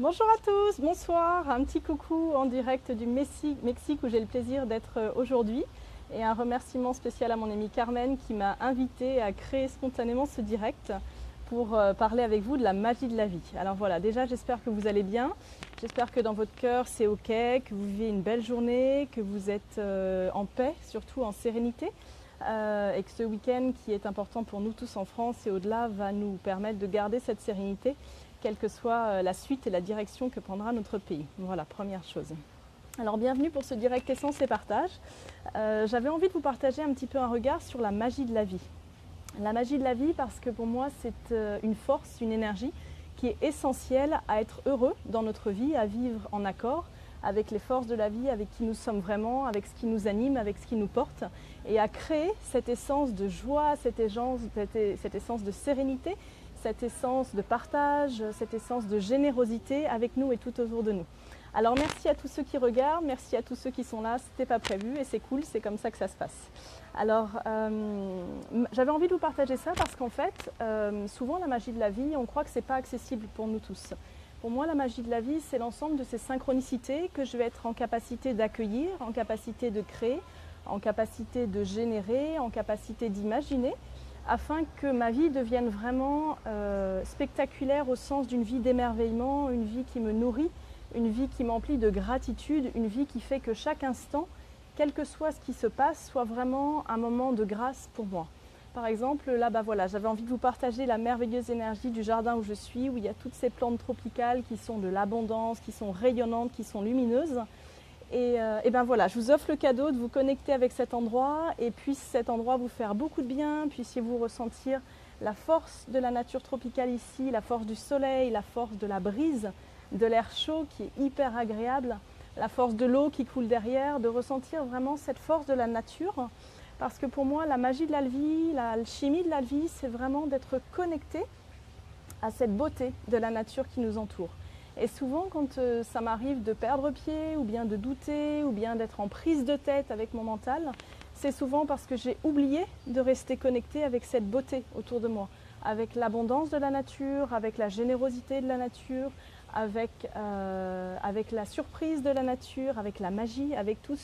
Bonjour à tous, bonsoir, un petit coucou en direct du Mexique où j'ai le plaisir d'être aujourd'hui et un remerciement spécial à mon amie Carmen qui m'a invité à créer spontanément ce direct pour parler avec vous de la magie de la vie. Alors voilà, déjà j'espère que vous allez bien, j'espère que dans votre cœur c'est ok, que vous vivez une belle journée, que vous êtes en paix, surtout en sérénité. Et que ce week-end qui est important pour nous tous en France et au-delà va nous permettre de garder cette sérénité quelle que soit la suite et la direction que prendra notre pays. Voilà, première chose. Alors bienvenue pour ce direct Essence et Partage. J'avais envie de vous partager un petit peu un regard sur la magie de la vie. La magie de la vie parce que pour moi c'est une force, une énergie qui est essentielle à être heureux dans notre vie, à vivre en accord avec les forces de la vie, avec qui nous sommes vraiment, avec ce qui nous anime, avec ce qui nous porte, et à créer cette essence de joie, cette essence de sérénité, cette essence de partage, cette essence de générosité avec nous et tout autour de nous. Alors merci à tous ceux qui regardent, merci à tous ceux qui sont là, c'était pas prévu et c'est cool, c'est comme ça que ça se passe. Alors j'avais envie de vous partager ça parce qu'en fait, souvent la magie de la vie, on croit que c'est pas accessible pour nous tous. Pour moi, la magie de la vie, c'est l'ensemble de ces synchronicités que je vais être en capacité d'accueillir, en capacité de créer, en capacité de générer, en capacité d'imaginer, afin que ma vie devienne vraiment spectaculaire au sens d'une vie d'émerveillement, une vie qui me nourrit, une vie qui m'emplit de gratitude, une vie qui fait que chaque instant, quel que soit ce qui se passe, soit vraiment un moment de grâce pour moi. Par exemple, là, voilà, j'avais envie de vous partager la merveilleuse énergie du jardin où je suis, où il y a toutes ces plantes tropicales qui sont de l'abondance, qui sont rayonnantes, qui sont lumineuses. Et ben voilà, je vous offre le cadeau de vous connecter avec cet endroit et puisse cet endroit vous faire beaucoup de bien, puissiez-vous ressentir la force de la nature tropicale ici, la force du soleil, la force de la brise, de l'air chaud qui est hyper agréable, la force de l'eau qui coule derrière, de ressentir vraiment cette force de la nature. Parce que pour moi, la magie de la vie, l'alchimie de la vie, c'est vraiment d'être connecté à cette beauté de la nature qui nous entoure. Et souvent, quand ça m'arrive de perdre pied, ou bien de douter, ou bien d'être en prise de tête avec mon mental, c'est souvent parce que j'ai oublié de rester connecté avec cette beauté autour de moi, avec l'abondance de la nature, avec la générosité de la nature, avec la surprise de la nature, avec la magie, avec toutes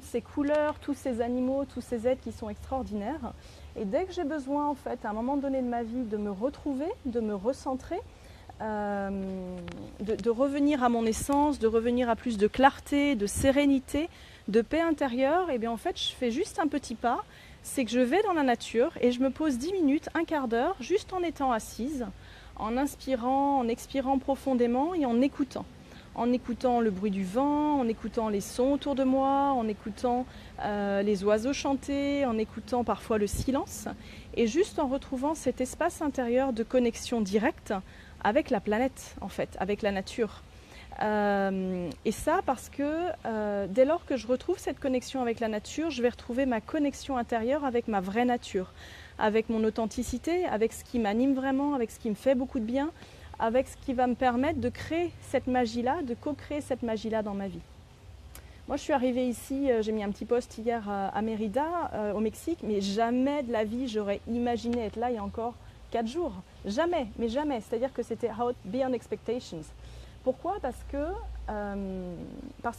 ces couleurs, tous ces animaux, tous ces êtres qui sont extraordinaires. Et dès que j'ai besoin, en fait, à un moment donné de ma vie, de me retrouver, de me recentrer, de revenir à mon essence, de revenir à plus de clarté, de sérénité, de paix intérieure, et bien en fait, je fais juste un petit pas, c'est que je vais dans la nature et je me pose 10 minutes, un quart d'heure, juste en étant assise, en inspirant, en expirant profondément et en écoutant. En écoutant le bruit du vent, en écoutant les sons autour de moi, en écoutant les oiseaux chanter, en écoutant parfois le silence, et juste en retrouvant cet espace intérieur de connexion directe avec la planète, en fait, avec la nature. Et ça parce que dès lors que je retrouve cette connexion avec la nature, je vais retrouver ma connexion intérieure avec ma vraie nature, avec mon authenticité, avec ce qui m'anime vraiment, avec ce qui me fait beaucoup de bien, avec ce qui va me permettre de créer cette magie-là, de co-créer cette magie-là dans ma vie. Moi, je suis arrivée ici, j'ai mis un petit post hier à Mérida, au Mexique, mais jamais de la vie, j'aurais imaginé être là il y a encore 4 jours. Jamais, mais jamais. C'est-à-dire que c'était out beyond expectations. Pourquoi ? Parce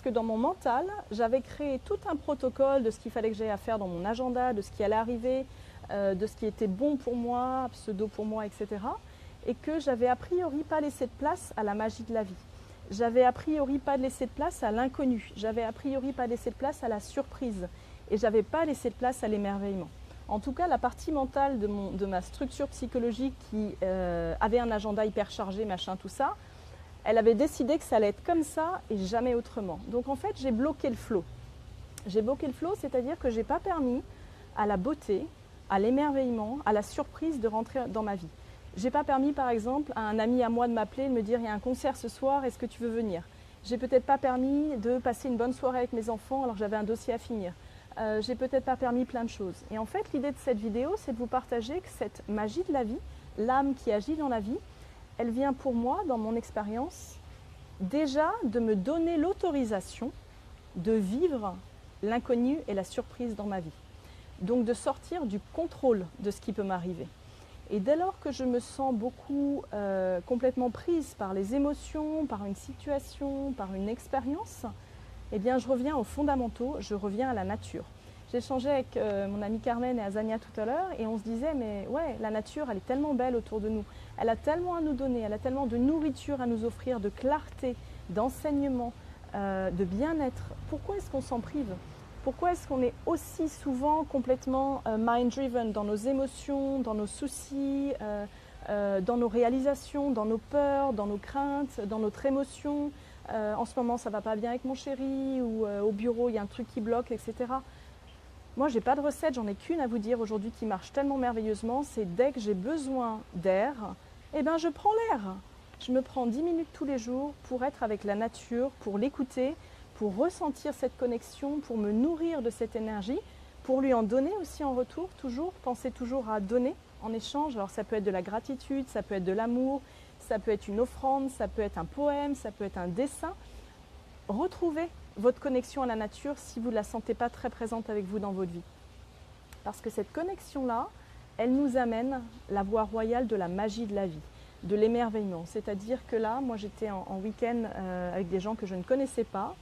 que dans mon mental, j'avais créé tout un protocole de ce qu'il fallait que j'aie à faire dans mon agenda, de ce qui allait arriver, de ce qui était bon pour moi, pseudo pour moi, etc. Et que j'avais a priori pas laissé de place à la magie de la vie. J'avais a priori pas laissé de place à l'inconnu. J'avais a priori pas laissé de place à la surprise. Et j'avais pas laissé de place à l'émerveillement. En tout cas, la partie mentale de ma structure psychologique qui avait un agenda hyper chargé, machin, tout ça, elle avait décidé que ça allait être comme ça et jamais autrement. Donc en fait, j'ai bloqué le flow. J'ai bloqué le flow, c'est-à-dire que j'ai pas permis à la beauté, à l'émerveillement, à la surprise de rentrer dans ma vie. J'ai pas permis, par exemple, à un ami à moi de m'appeler et de me dire « il y a un concert ce soir, est-ce que tu veux venir ?» J'ai peut-être pas permis de passer une bonne soirée avec mes enfants alors que j'avais un dossier à finir. J'ai peut-être pas permis plein de choses. Et en fait, l'idée de cette vidéo, c'est de vous partager que cette magie de la vie, l'âme qui agit dans la vie, elle vient pour moi, dans mon expérience, déjà de me donner l'autorisation de vivre l'inconnu et la surprise dans ma vie. Donc de sortir du contrôle de ce qui peut m'arriver. Et dès lors que je me sens beaucoup complètement prise par les émotions, par une situation, par une expérience, eh bien je reviens aux fondamentaux, je reviens à la nature. J'ai échangé avec mon amie Carmen et Azania tout à l'heure et on se disait mais ouais, la nature elle est tellement belle autour de nous, elle a tellement à nous donner, elle a tellement de nourriture à nous offrir, de clarté, d'enseignement, de bien-être. Pourquoi est-ce qu'on s'en prive? Pourquoi est-ce qu'on est aussi souvent complètement mind-driven dans nos émotions, dans nos soucis, dans nos réalisations, dans nos peurs, dans nos craintes, dans notre émotion? En ce moment ça va pas bien avec mon chéri ou au bureau il y a un truc qui bloque, etc. Moi, j'ai pas de recette, j'en ai qu'une à vous dire aujourd'hui qui marche tellement merveilleusement, c'est dès que j'ai besoin d'air, eh ben je prends l'air. Je me prends 10 minutes tous les jours pour être avec la nature, pour l'écouter, pour ressentir cette connexion, pour me nourrir de cette énergie, pour lui en donner aussi en retour, toujours, penser toujours à donner en échange. Alors ça peut être de la gratitude, ça peut être de l'amour, ça peut être une offrande, ça peut être un poème, ça peut être un dessin. Retrouvez votre connexion à la nature si vous ne la sentez pas très présente avec vous dans votre vie. Parce que cette connexion-là, elle nous amène la voie royale de la magie de la vie, de l'émerveillement. C'est-à-dire que là, moi j'étais en week-end avec des gens que je ne connaissais pas,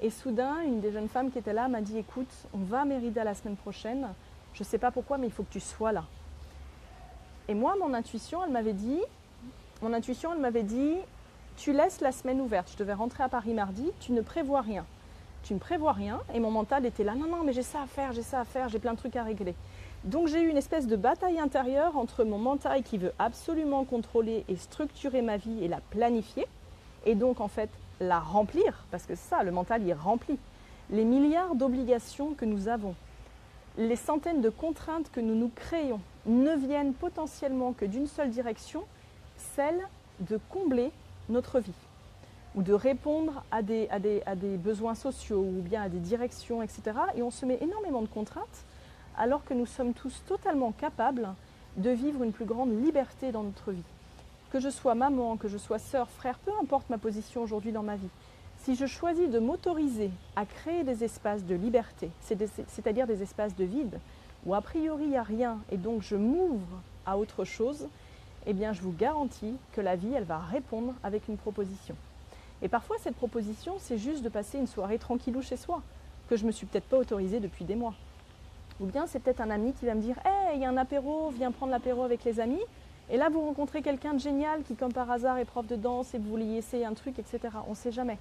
et soudain, une des jeunes femmes qui était là m'a dit « Écoute, on va à Mérida la semaine prochaine, je ne sais pas pourquoi, mais il faut que tu sois là. » Et moi, mon intuition, elle m'avait dit « Tu laisses la semaine ouverte, je devais rentrer à Paris mardi, tu ne prévois rien. » Tu ne prévois rien, et mon mental était là « Non, mais j'ai ça à faire, j'ai plein de trucs à régler. » Donc j'ai eu une espèce de bataille intérieure entre mon mental qui veut absolument contrôler et structurer ma vie et la planifier, et donc en fait la remplir, parce que ça, le mental, il remplit. Les milliards d'obligations que nous avons, les centaines de contraintes que nous nous créons, ne viennent potentiellement que d'une seule direction, celle de combler notre vie, ou de répondre à des besoins sociaux, ou bien à des directions, etc. Et on se met énormément de contraintes, alors que nous sommes tous totalement capables de vivre une plus grande liberté dans notre vie. Que je sois maman, que je sois sœur, frère, peu importe ma position aujourd'hui dans ma vie, si je choisis de m'autoriser à créer des espaces de liberté, c'est-à-dire des espaces de vide, où a priori il n'y a rien, et donc je m'ouvre à autre chose, eh bien je vous garantis que la vie, elle va répondre avec une proposition. Et parfois cette proposition, c'est juste de passer une soirée tranquillou chez soi, que je ne me suis peut-être pas autorisée depuis des mois. Ou bien c'est peut-être un ami qui va me dire « Hey, il y a un apéro, viens prendre l'apéro avec les amis ». Et là, vous rencontrez quelqu'un de génial qui, comme par hasard, est prof de danse et vous voulez essayer un truc, etc. On ne sait jamais.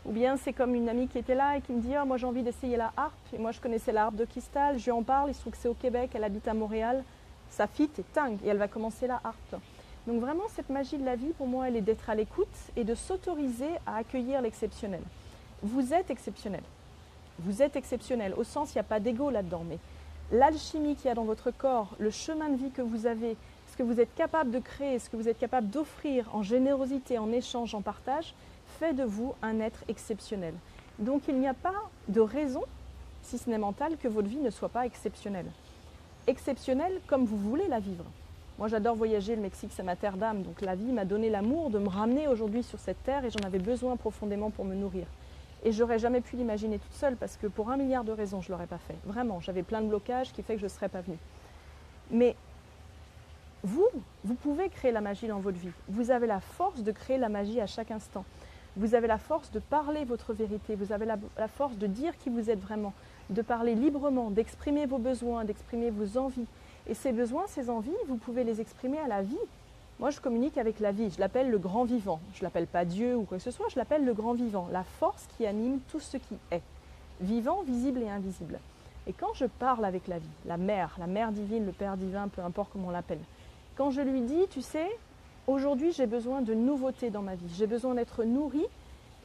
Ou bien c'est comme une amie qui était là et qui me dit « Oh, moi j'ai envie d'essayer la harpe ». Et moi je connaissais la harpe de cristal, je lui en parle, il se trouve que c'est au Québec, elle habite à Montréal. Ça fit et dingue, et elle va commencer la harpe. Donc vraiment, cette magie de la vie, pour moi, elle est d'être à l'écoute et de s'autoriser à accueillir l'exceptionnel. Vous êtes exceptionnel. Vous êtes exceptionnel, au sens, il n'y a pas d'ego là-dedans, mais l'alchimie qu'il y a dans votre corps, le chemin de vie que vous avez, ce que vous êtes capable de créer, ce que vous êtes capable d'offrir en générosité, en échange, en partage, fait de vous un être exceptionnel. Donc il n'y a pas de raison, si ce n'est mentale, que votre vie ne soit pas exceptionnelle. Exceptionnelle comme vous voulez la vivre. Moi j'adore voyager, le Mexique c'est ma terre d'âme, donc la vie m'a donné l'amour de me ramener aujourd'hui sur cette terre et j'en avais besoin profondément pour me nourrir. Et j'aurais jamais pu l'imaginer toute seule parce que pour 1 milliard de raisons, je ne l'aurais pas fait. Vraiment, j'avais plein de blocages qui fait que je ne serais pas venue. Mais vous pouvez créer la magie dans votre vie. Vous avez la force de créer la magie à chaque instant. Vous avez la force de parler votre vérité. Vous avez la force de dire qui vous êtes vraiment, de parler librement, d'exprimer vos besoins, d'exprimer vos envies. Et ces besoins, ces envies, vous pouvez les exprimer à la vie. Moi, je communique avec la vie. Je l'appelle le grand vivant. Je ne l'appelle pas Dieu ou quoi que ce soit. Je l'appelle le grand vivant, la force qui anime tout ce qui est. Vivant, visible et invisible. Et quand je parle avec la vie, la mère divine, le Père divin, peu importe comment on l'appelle, quand je lui dis, tu sais, aujourd'hui j'ai besoin de nouveautés dans ma vie, j'ai besoin d'être nourrie,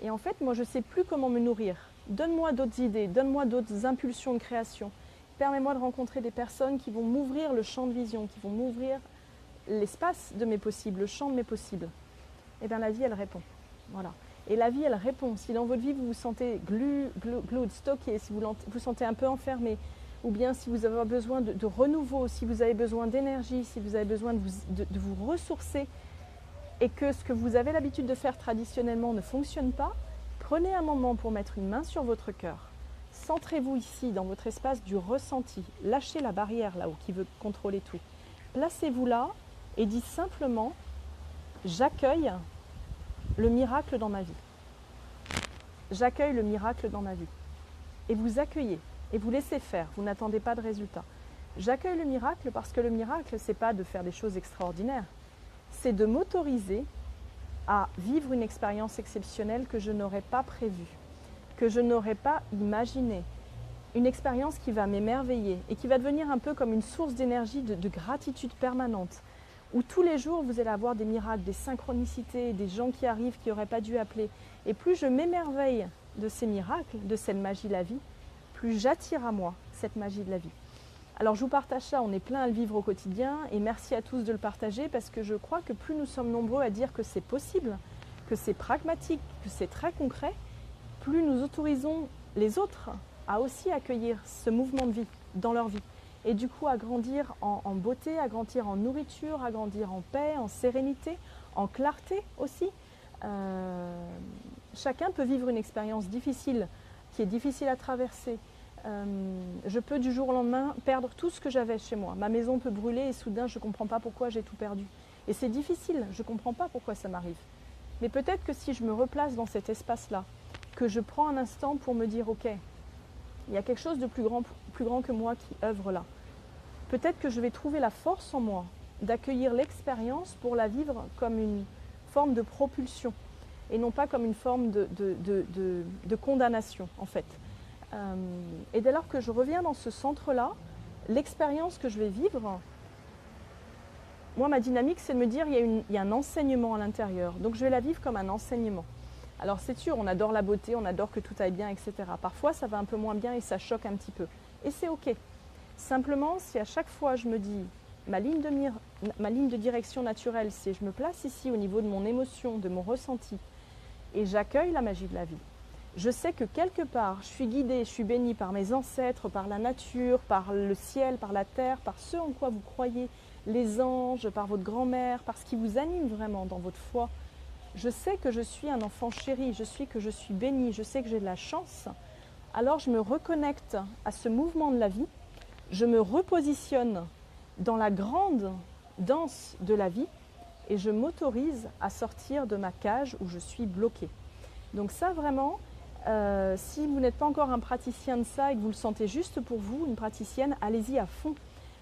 et en fait, moi je ne sais plus comment me nourrir. Donne-moi d'autres idées, donne-moi d'autres impulsions de création. Permets-moi de rencontrer des personnes qui vont m'ouvrir le champ de vision, qui vont m'ouvrir l'espace de mes possibles, le champ de mes possibles. Et bien la vie, elle répond. Voilà. Et la vie, elle répond. Si dans votre vie, vous vous sentez glued, stocké, si vous vous sentez un peu enfermé, ou bien si vous avez besoin de renouveau, si vous avez besoin d'énergie, si vous avez besoin de vous ressourcer, et que ce que vous avez l'habitude de faire traditionnellement ne fonctionne pas, prenez un moment pour mettre une main sur votre cœur. Centrez-vous ici, dans votre espace du ressenti. Lâchez la barrière là-haut qui veut contrôler tout. Placez-vous là et dis simplement « J'accueille le miracle dans ma vie. J'accueille le miracle dans ma vie. » Et vous accueillez, et vous laissez faire, vous n'attendez pas de résultat. J'accueille le miracle parce que le miracle, ce n'est pas de faire des choses extraordinaires, c'est de m'autoriser à vivre une expérience exceptionnelle que je n'aurais pas prévue, que je n'aurais pas imaginée. Une expérience qui va m'émerveiller et qui va devenir un peu comme une source d'énergie, de gratitude permanente, où tous les jours vous allez avoir des miracles, des synchronicités, des gens qui arrivent qui n'auraient pas dû appeler. Et plus je m'émerveille de ces miracles, de cette magie de la vie, plus j'attire à moi cette magie de la vie. Alors je vous partage ça, on est plein à le vivre au quotidien et merci à tous de le partager parce que je crois que plus nous sommes nombreux à dire que c'est possible, que c'est pragmatique, que c'est très concret, plus nous autorisons les autres à aussi accueillir ce mouvement de vie dans leur vie et du coup à grandir en beauté, à grandir en nourriture, à grandir en paix, en sérénité, en clarté aussi. Chacun peut vivre une expérience difficile, qui est difficile à traverser. Je peux du jour au lendemain perdre tout ce que j'avais chez moi. Ma maison peut brûler et soudain je ne comprends pas pourquoi j'ai tout perdu. Et c'est difficile, je ne comprends pas pourquoi ça m'arrive. Mais peut-être que si je me replace dans cet espace-là, que je prends un instant pour me dire « Ok, il y a quelque chose de plus grand que moi qui œuvre là. » Peut-être que je vais trouver la force en moi d'accueillir l'expérience pour la vivre comme une forme de propulsion et non pas comme une forme de condamnation en fait. Et dès lors que je reviens dans ce centre-là, l'expérience que je vais vivre, moi ma dynamique c'est de me dire il y a un enseignement à l'intérieur, donc je vais la vivre comme un enseignement. Alors c'est sûr, on adore la beauté, on adore que tout aille bien, etc. Parfois ça va un peu moins bien et ça choque un petit peu. Et c'est ok. Simplement, si à chaque fois je me dis ma ligne de direction naturelle, c'est je me place ici au niveau de mon émotion, de mon ressenti, et j'accueille la magie de la vie. Je sais que quelque part, je suis guidée, je suis bénie par mes ancêtres, par la nature, par le ciel, par la terre, par ce en quoi vous croyez, les anges, par votre grand-mère, par ce qui vous anime vraiment dans votre foi. Je sais que je suis un enfant chéri, je sais que je suis bénie, je sais que j'ai de la chance. Alors je me reconnecte à ce mouvement de la vie, je me repositionne dans la grande danse de la vie et je m'autorise à sortir de ma cage où je suis bloquée. Donc ça vraiment, si vous n'êtes pas encore un praticien de ça et que vous le sentez juste pour vous, une praticienne, allez-y à fond.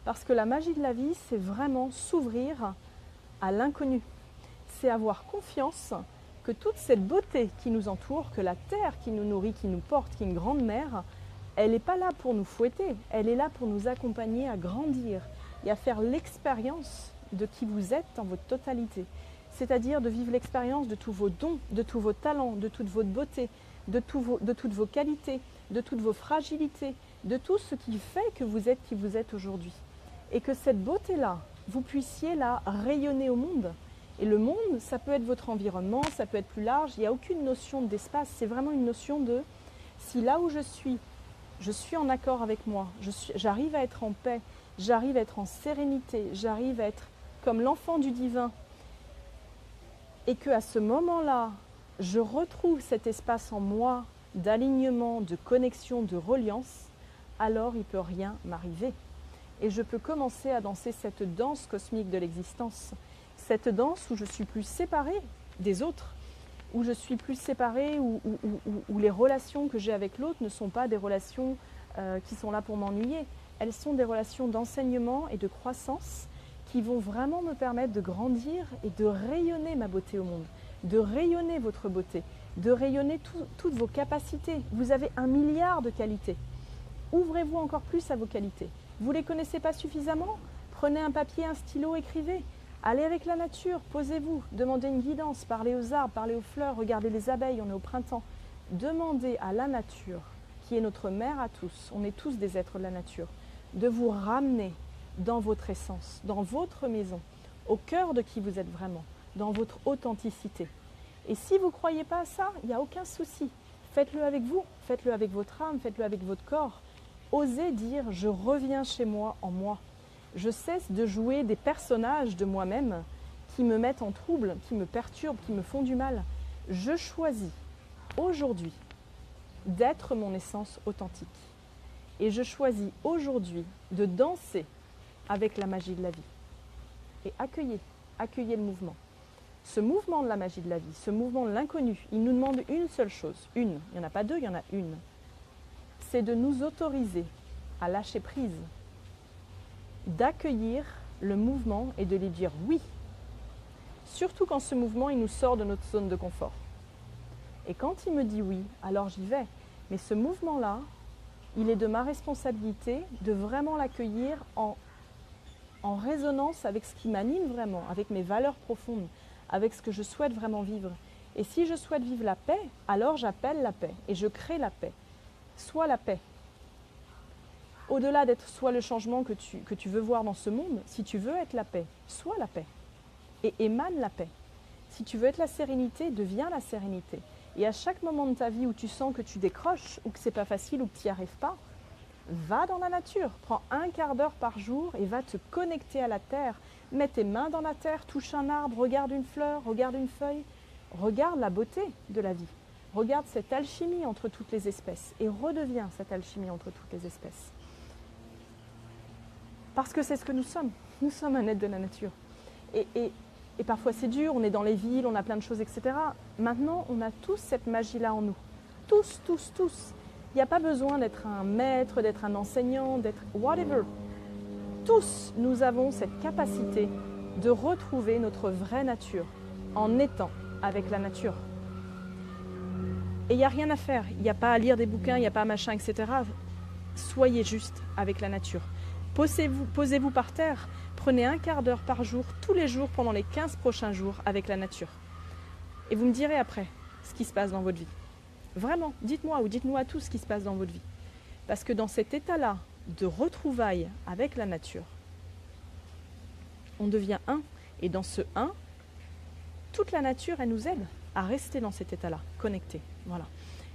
Parce que la magie de la vie, c'est vraiment s'ouvrir à l'inconnu. C'est avoir confiance que toute cette beauté qui nous entoure, que la terre qui nous nourrit, qui nous porte, qui est une grande mère, elle n'est pas là pour nous fouetter, elle est là pour nous accompagner à grandir et à faire l'expérience de qui vous êtes dans votre totalité. C'est-à-dire de vivre l'expérience de tous vos dons, de tous vos talents, de toute votre beauté, de toutes vos qualités, de toutes vos fragilités, de tout ce qui fait que vous êtes qui vous êtes aujourd'hui. Et que cette beauté-là, vous puissiez la rayonner au monde. Et le monde, ça peut être votre environnement, ça peut être plus large, il n'y a aucune notion d'espace, c'est vraiment une notion de si là où je suis en accord avec moi, j'arrive à être en paix, j'arrive à être en sérénité, j'arrive à être comme l'enfant du divin et qu'à ce moment-là, je retrouve cet espace en moi d'alignement, de connexion, de reliance, alors il ne peut rien m'arriver. Et je peux commencer à danser cette danse cosmique de l'existence, cette danse où je suis plus séparée des autres, où je suis plus séparée, où les relations que j'ai avec l'autre ne sont pas des relations qui sont là pour m'ennuyer. Elles sont des relations d'enseignement et de croissance qui vont vraiment me permettre de grandir et de rayonner ma beauté au monde, de rayonner votre beauté, de rayonner toutes vos capacités. Vous avez 1 milliard de qualités. Ouvrez-vous encore plus à vos qualités. Vous ne les connaissez pas suffisamment? Prenez un papier, un stylo, écrivez. Allez avec la nature, posez-vous, demandez une guidance, parlez aux arbres, parlez aux fleurs, regardez les abeilles, on est au printemps. Demandez à la nature, qui est notre mère à tous, on est tous des êtres de la nature, de vous ramener dans votre essence, dans votre maison, au cœur de qui vous êtes vraiment, dans votre authenticité. Et si vous ne croyez pas à ça, il n'y a aucun souci. Faites-le avec vous, faites-le avec votre âme, faites-le avec votre corps. Osez dire « je reviens chez moi en moi ». Je cesse de jouer des personnages de moi-même qui me mettent en trouble, qui me perturbent, qui me font du mal. Je choisis aujourd'hui d'être mon essence authentique. Et je choisis aujourd'hui de danser avec la magie de la vie. et accueillez le mouvement. Ce mouvement de la magie de la vie, ce mouvement de l'inconnu, il nous demande une seule chose, il n'y en a pas deux, il y en a une. C'est de nous autoriser à lâcher prise, d'accueillir le mouvement et de lui dire oui. Surtout quand ce mouvement, il nous sort de notre zone de confort. Et quand il me dit oui, alors j'y vais. Mais ce mouvement-là, il est de ma responsabilité de vraiment l'accueillir en résonance avec ce qui m'anime vraiment, avec mes valeurs profondes, avec ce que je souhaite vraiment vivre. Et si je souhaite vivre la paix, alors j'appelle la paix et je crée la paix. Sois la paix. Au-delà d'être soit le changement que tu veux voir dans ce monde, si tu veux être la paix, sois la paix et émane la paix. Si tu veux être la sérénité, deviens la sérénité. Et à chaque moment de ta vie où tu sens que tu décroches, ou que c'est pas facile, ou que tu n'y arrives pas, va dans la nature. Prends un quart d'heure par jour et va te connecter à la terre. Mets tes mains dans la terre, touche un arbre, regarde une fleur, regarde une feuille. Regarde la beauté de la vie. Regarde cette alchimie entre toutes les espèces et redeviens cette alchimie entre toutes les espèces. Parce que c'est ce que nous sommes. Nous sommes un être de la nature. Et parfois c'est dur, on est dans les villes, on a plein de choses, etc. Maintenant, on a tous cette magie-là en nous. Tous, tous, tous. Il n'y a pas besoin d'être un maître, d'être un enseignant, d'être whatever. Tous, nous avons cette capacité de retrouver notre vraie nature en étant avec la nature. Et il n'y a rien à faire. Il n'y a pas à lire des bouquins, il n'y a pas à machin, etc. Soyez juste avec la nature. Posez-vous par terre. Prenez un quart d'heure par jour, tous les jours, pendant les 15 prochains jours, avec la nature. Et vous me direz après ce qui se passe dans votre vie. Vraiment, dites-moi ou dites-nous à tous ce qui se passe dans votre vie. Parce que dans cet état-là de retrouvailles avec la nature, on devient un. Et dans ce un, toute la nature, elle nous aide à rester dans cet état-là, connecté. Voilà.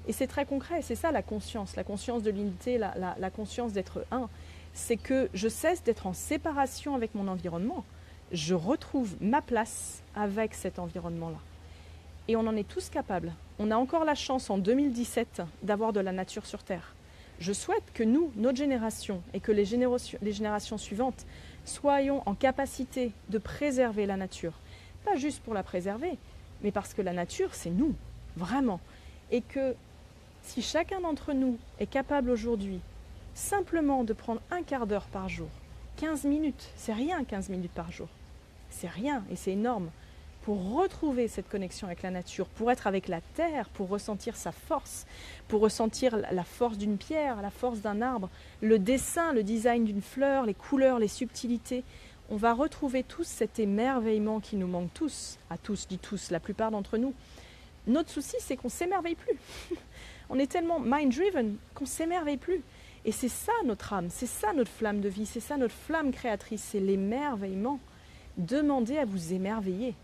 Et c'est très concret, c'est ça la conscience de l'unité, la conscience d'être un. C'est que je cesse d'être en séparation avec mon environnement. Je retrouve ma place avec cet environnement-là. Et on en est tous capables. On a encore la chance en 2017 d'avoir de la nature sur Terre. Je souhaite que nous, notre génération, et que les générations suivantes, soyons en capacité de préserver la nature. Pas juste pour la préserver, mais parce que la nature, c'est nous, vraiment. Et que si chacun d'entre nous est capable aujourd'hui simplement de prendre un quart d'heure par jour, 15 minutes, c'est rien 15 minutes par jour, c'est rien et c'est énorme, pour retrouver cette connexion avec la nature, pour être avec la terre, pour ressentir sa force, pour ressentir la force d'une pierre, la force d'un arbre, le dessin, le design d'une fleur, les couleurs, les subtilités. On va retrouver tous cet émerveillement qui nous manque tous, à tous, je dis tous, la plupart d'entre nous. Notre souci, c'est qu'on ne s'émerveille plus. On est tellement mind-driven qu'on ne s'émerveille plus. Et c'est ça notre âme, c'est ça notre flamme de vie, c'est ça notre flamme créatrice, c'est l'émerveillement. Demandez à vous émerveiller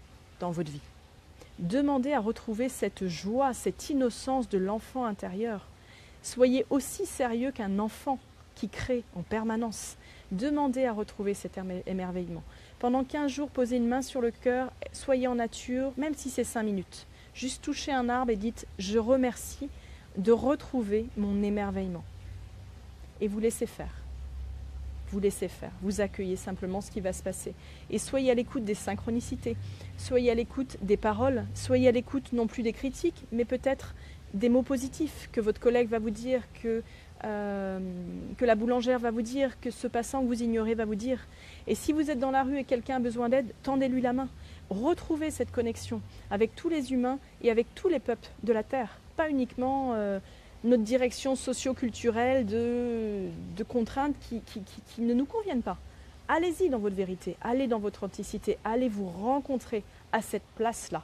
dans votre vie. Demandez à retrouver cette joie, cette innocence de l'enfant intérieur. Soyez aussi sérieux qu'un enfant qui crée en permanence. Demandez à retrouver cet émerveillement. Pendant 15 jours, posez une main sur le cœur, soyez en nature, même si c'est 5 minutes. Juste touchez un arbre et dites « Je remercie de retrouver mon émerveillement ». Et vous laissez faire. Vous laissez faire. Vous accueillez simplement ce qui va se passer. Et soyez à l'écoute des synchronicités. Soyez à l'écoute des paroles. Soyez à l'écoute non plus des critiques, mais peut-être des mots positifs que votre collègue va vous dire, que la boulangère va vous dire, que ce passant que vous ignorez va vous dire. Et si vous êtes dans la rue et quelqu'un a besoin d'aide, tendez-lui la main. Retrouvez cette connexion avec tous les humains et avec tous les peuples de la Terre. Pas uniquement notre direction socio-culturelle de contraintes qui ne nous conviennent pas. Allez-y dans votre vérité, allez dans votre authenticité, allez vous rencontrer à cette place-là,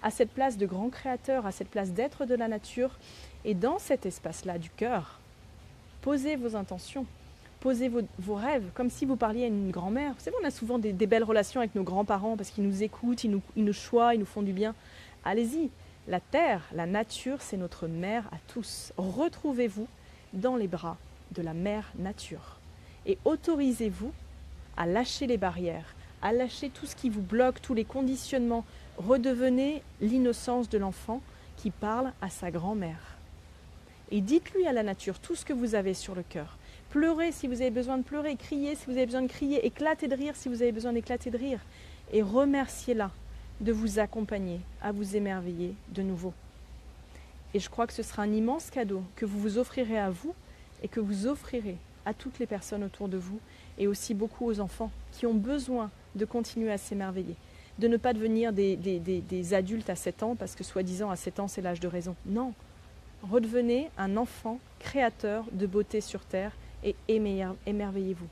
à cette place de grand créateur, à cette place d'être de la nature. Et dans cet espace-là du cœur, posez vos intentions, posez vos rêves, comme si vous parliez à une grand-mère. Vous savez, on a souvent des belles relations avec nos grands-parents parce qu'ils nous écoutent, ils nous choient, ils nous font du bien. Allez-y. La terre, la nature, c'est notre mère à tous. Retrouvez-vous dans les bras de la mère nature. Et autorisez-vous à lâcher les barrières, à lâcher tout ce qui vous bloque, tous les conditionnements. Redevenez l'innocence de l'enfant qui parle à sa grand-mère. Et dites-lui à la nature tout ce que vous avez sur le cœur. Pleurez si vous avez besoin de pleurer, criez si vous avez besoin de crier, éclatez de rire si vous avez besoin d'éclater de rire. et remerciez-la de vous accompagner à vous émerveiller de nouveau. Et je crois que ce sera un immense cadeau que vous vous offrirez à vous et que vous offrirez à toutes les personnes autour de vous et aussi beaucoup aux enfants qui ont besoin de continuer à s'émerveiller, de ne pas devenir des adultes à 7 ans parce que soi-disant à 7 ans c'est l'âge de raison. Non, redevenez un enfant créateur de beauté sur terre et émerveillez-vous.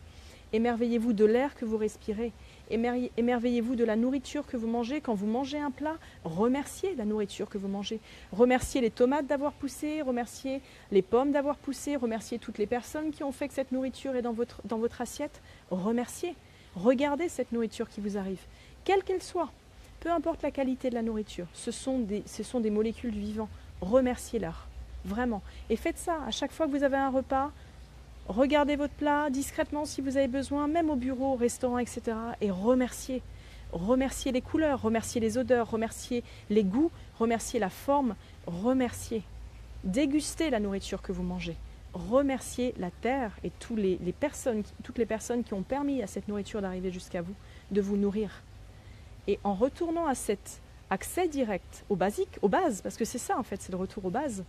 Émerveillez-vous de l'air que vous respirez. Émerveillez-vous de la nourriture que vous mangez. Quand vous mangez un plat, remerciez la nourriture que vous mangez. Remerciez les tomates d'avoir poussé, remerciez les pommes d'avoir poussé, remerciez toutes les personnes qui ont fait que cette nourriture est dans votre assiette. Remerciez. Regardez cette nourriture qui vous arrive, quelle qu'elle soit. Peu importe la qualité de la nourriture, ce sont des molécules vivants. Remerciez-leur, vraiment. Et faites ça à chaque fois que vous avez un repas. Regardez votre plat discrètement si vous avez besoin, même au bureau, au restaurant, etc. Et remerciez. Remerciez les couleurs, remerciez les odeurs, remerciez les goûts, remerciez la forme, remerciez. Dégustez la nourriture que vous mangez. Remerciez la terre et toutes les personnes qui ont permis à cette nourriture d'arriver jusqu'à vous, de vous nourrir. Et en retournant à cet accès direct aux bases, parce que c'est ça en fait, c'est le retour aux bases.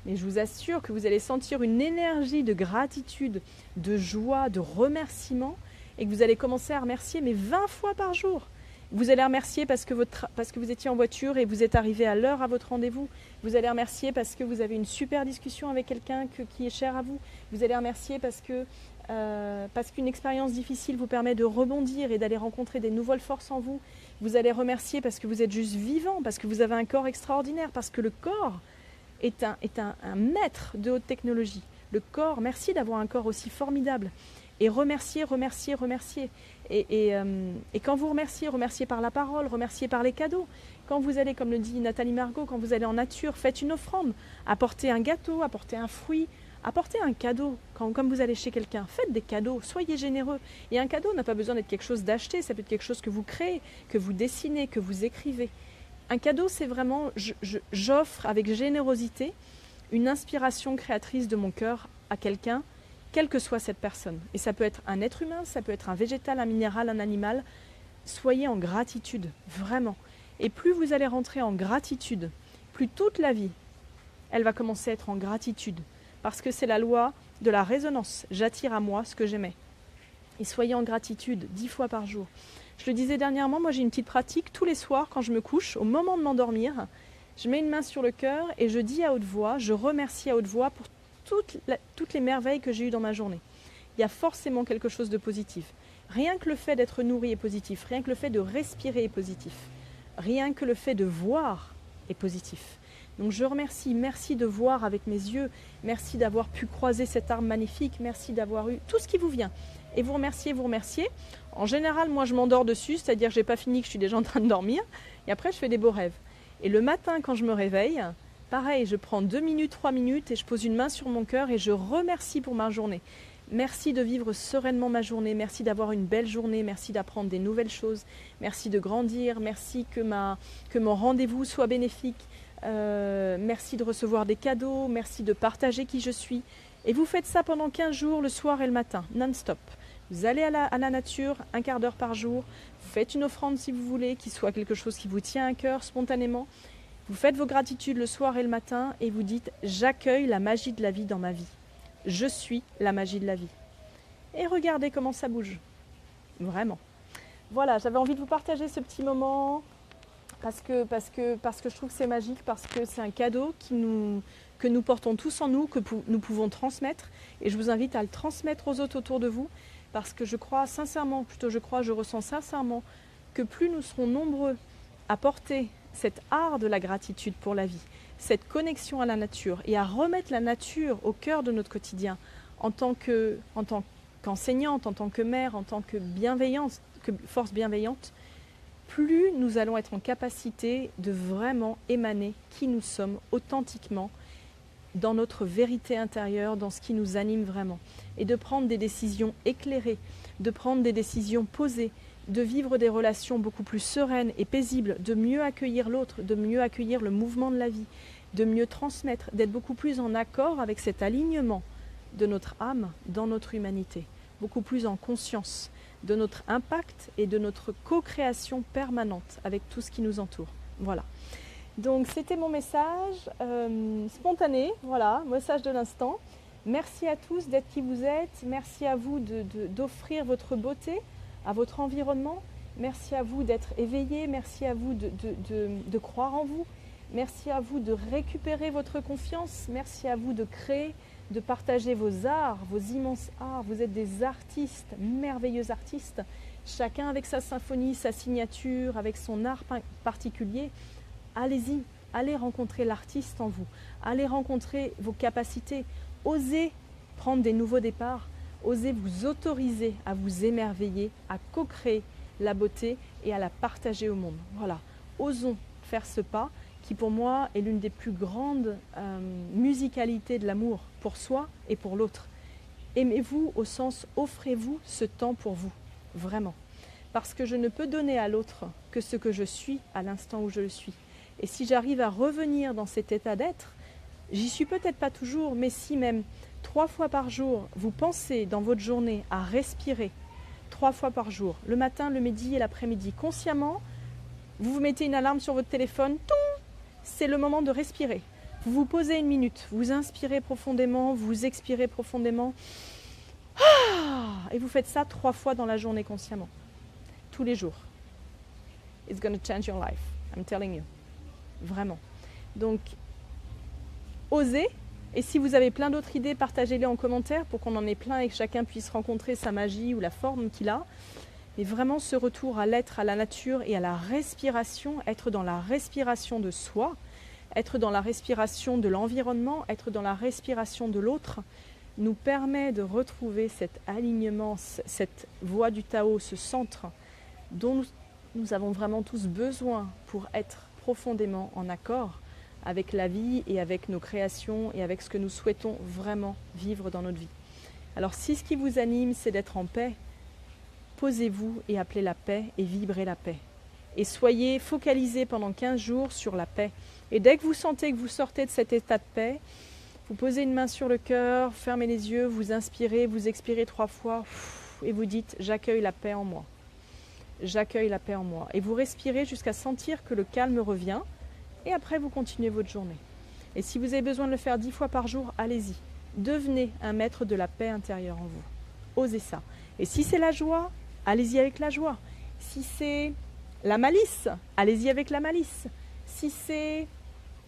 Mais je vous assure que vous allez sentir une énergie de gratitude, de joie, de remerciement et que vous allez commencer à remercier, mais 20 fois par jour. Vous allez remercier parce que vous étiez en voiture et vous êtes arrivé à l'heure à votre rendez-vous. Vous allez remercier parce que vous avez une super discussion avec quelqu'un qui est cher à vous. Vous allez remercier parce qu'une expérience difficile vous permet de rebondir et d'aller rencontrer des nouvelles forces en vous. Vous allez remercier parce que vous êtes juste vivant, parce que vous avez un corps extraordinaire, parce que le corps est un maître de haute technologie. Le corps, merci d'avoir un corps aussi formidable. Et remercier. Et quand vous remerciez par la parole, remerciez par les cadeaux. Quand vous allez, comme le dit Nathalie Margot, quand vous allez en nature, faites une offrande. Apportez un gâteau, apportez un fruit, apportez un cadeau. Comme vous allez chez quelqu'un, faites des cadeaux, soyez généreux. Et un cadeau n'a pas besoin d'être quelque chose d'acheté, ça peut être quelque chose que vous créez, que vous dessinez, que vous écrivez. Un cadeau, c'est vraiment, j'offre avec générosité une inspiration créatrice de mon cœur à quelqu'un, quelle que soit cette personne. Et ça peut être un être humain, ça peut être un végétal, un minéral, un animal. Soyez en gratitude, vraiment. Et plus vous allez rentrer en gratitude, plus toute la vie, elle va commencer à être en gratitude. Parce que c'est la loi de la résonance. J'attire à moi ce que j'aimais. Et soyez en gratitude 10 fois par jour. Je le disais dernièrement, moi j'ai une petite pratique. Tous les soirs, quand je me couche, au moment de m'endormir, je mets une main sur le cœur et je dis à haute voix, je remercie à haute voix pour toutes les merveilles que j'ai eues dans ma journée. Il y a forcément quelque chose de positif. Rien que le fait d'être nourri est positif. Rien que le fait de respirer est positif. Rien que le fait de voir est positif. Donc je remercie, merci de voir avec mes yeux, merci d'avoir pu croiser cet arbre magnifique, merci d'avoir eu tout ce qui vous vient. Et vous remerciez. En général, moi je m'endors dessus, c'est-à-dire que je n'ai pas fini, que je suis déjà en train de dormir. Et après, je fais des beaux rêves. Et le matin, quand je me réveille, pareil, je prends 2 minutes, 3 minutes et je pose une main sur mon cœur et je remercie pour ma journée. Merci de vivre sereinement ma journée, merci d'avoir une belle journée, merci d'apprendre des nouvelles choses, merci de grandir, merci que mon rendez-vous soit bénéfique, merci de recevoir des cadeaux, merci de partager qui je suis. Et vous faites ça pendant 15 jours, le soir et le matin, non-stop. Vous allez à la nature, un quart d'heure par jour, vous faites une offrande si vous voulez, qui soit quelque chose qui vous tient à cœur spontanément. Vous faites vos gratitudes le soir et le matin et vous dites « J'accueille la magie de la vie dans ma vie. Je suis la magie de la vie. » Et regardez comment ça bouge. Vraiment. Voilà, j'avais envie de vous partager ce petit moment parce que je trouve que c'est magique, parce que c'est un cadeau que nous portons tous en nous, que nous pouvons transmettre. Et je vous invite à le transmettre aux autres autour de vous parce que je ressens sincèrement que plus nous serons nombreux à porter cet art de la gratitude pour la vie, cette connexion à la nature et à remettre la nature au cœur de notre quotidien en tant qu'enseignante, en tant que mère, en tant que force bienveillante, plus nous allons être en capacité de vraiment émaner qui nous sommes authentiquement dans notre vérité intérieure, dans ce qui nous anime vraiment, et de prendre des décisions éclairées, de prendre des décisions posées, de vivre des relations beaucoup plus sereines et paisibles, de mieux accueillir l'autre, de mieux accueillir le mouvement de la vie, de mieux transmettre, d'être beaucoup plus en accord avec cet alignement de notre âme dans notre humanité, beaucoup plus en conscience, de notre impact et de notre co-création permanente avec tout ce qui nous entoure. Voilà. Donc c'était mon message spontané, voilà, message de l'instant. Merci à tous d'être qui vous êtes, merci à vous d'offrir votre beauté à votre environnement, merci à vous d'être éveillés, merci à vous de croire en vous, merci à vous de récupérer votre confiance, merci à vous de créer, de partager vos arts, vos immenses arts. Vous êtes des artistes, merveilleux artistes, chacun avec sa symphonie, sa signature, avec son art particulier. Allez-y, allez rencontrer l'artiste en vous, allez rencontrer vos capacités, osez prendre des nouveaux départs, osez vous autoriser à vous émerveiller, à co-créer la beauté et à la partager au monde. Voilà, osons faire ce pas qui pour moi est l'une des plus grandes musicalités de l'amour pour soi et pour l'autre. Aimez-vous au sens offrez-vous ce temps pour vous, vraiment. Parce que je ne peux donner à l'autre que ce que je suis à l'instant où je le suis. Et si j'arrive à revenir dans cet état d'être, j'y suis peut-être pas toujours, mais si même 3 fois par jour, vous pensez dans votre journée à respirer 3 fois par jour, le matin, le midi et l'après-midi, consciemment, vous vous mettez une alarme sur votre téléphone, c'est le moment de respirer. Vous vous posez 1 minute, vous inspirez profondément, vous expirez profondément, et vous faites ça 3 fois dans la journée consciemment, tous les jours. It's going to change your life, I'm telling you. Vraiment. Donc, osez. Et si vous avez plein d'autres idées, partagez-les en commentaire pour qu'on en ait plein et que chacun puisse rencontrer sa magie ou la forme qu'il a. Mais vraiment ce retour à l'être, à la nature et à la respiration, être dans la respiration de soi, être dans la respiration de l'environnement, être dans la respiration de l'autre, nous permet de retrouver cet alignement, cette voie du Tao, ce centre dont nous avons vraiment tous besoin pour être profondément en accord avec la vie et avec nos créations et avec ce que nous souhaitons vraiment vivre dans notre vie. Alors si ce qui vous anime, c'est d'être en paix, posez-vous et appelez la paix et vibrez la paix. Et soyez focalisés pendant 15 jours sur la paix. Et dès que vous sentez que vous sortez de cet état de paix, vous posez une main sur le cœur, fermez les yeux, vous inspirez, vous expirez 3 fois et vous dites « j'accueille la paix en moi ». J'accueille la paix en moi. Et vous respirez jusqu'à sentir que le calme revient. Et après, vous continuez votre journée. Et si vous avez besoin de le faire 10 fois par jour, allez-y. Devenez un maître de la paix intérieure en vous. Osez ça. Et si c'est la joie, allez-y avec la joie. Si c'est la malice, allez-y avec la malice. Si c'est,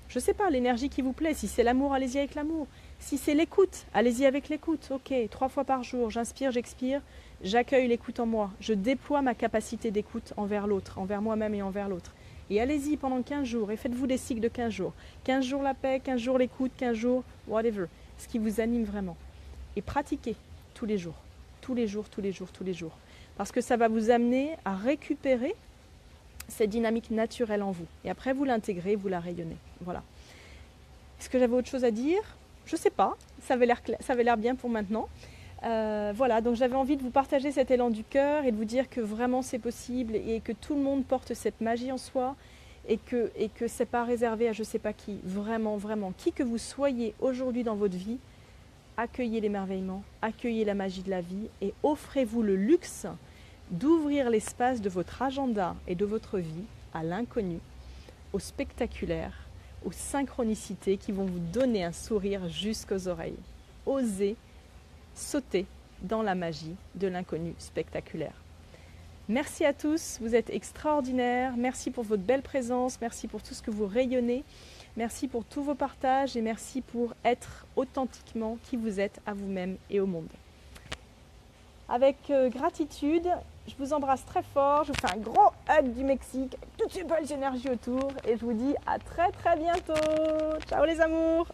je ne sais pas, l'énergie qui vous plaît. Si c'est l'amour, allez-y avec l'amour. Si c'est l'écoute, allez-y avec l'écoute. Ok, 3 fois par jour, j'inspire, j'expire. J'accueille l'écoute en moi, je déploie ma capacité d'écoute envers l'autre, envers moi-même et envers l'autre. Et allez-y pendant 15 jours et faites-vous des cycles de 15 jours. 15 jours la paix, 15 jours l'écoute, 15 jours whatever, ce qui vous anime vraiment. Et pratiquez tous les jours, tous les jours, tous les jours, tous les jours. Parce que ça va vous amener à récupérer cette dynamique naturelle en vous. Et après vous l'intégrez, vous la rayonnez. Voilà. Est-ce que j'avais autre chose à dire? Je ne sais pas, ça avait l'air bien pour maintenant. Voilà, donc j'avais envie de vous partager cet élan du cœur et de vous dire que vraiment c'est possible et que tout le monde porte cette magie en soi et que c'est pas réservé à je sais pas qui, vraiment, vraiment, qui que vous soyez aujourd'hui dans votre vie, accueillez l'émerveillement, accueillez la magie de la vie et offrez-vous le luxe d'ouvrir l'espace de votre agenda et de votre vie à l'inconnu, au spectaculaire, aux synchronicités qui vont vous donner un sourire jusqu'aux oreilles. Osez sauter dans la magie de l'inconnu spectaculaire. Merci à tous, vous êtes extraordinaires. Merci pour votre belle présence, merci pour tout ce que vous rayonnez, merci pour tous vos partages et merci pour être authentiquement qui vous êtes à vous-même et au monde. Avec gratitude, je vous embrasse très fort, je vous fais un gros hug du Mexique, avec toutes ces belles énergies autour et je vous dis à très très bientôt. Ciao les amours!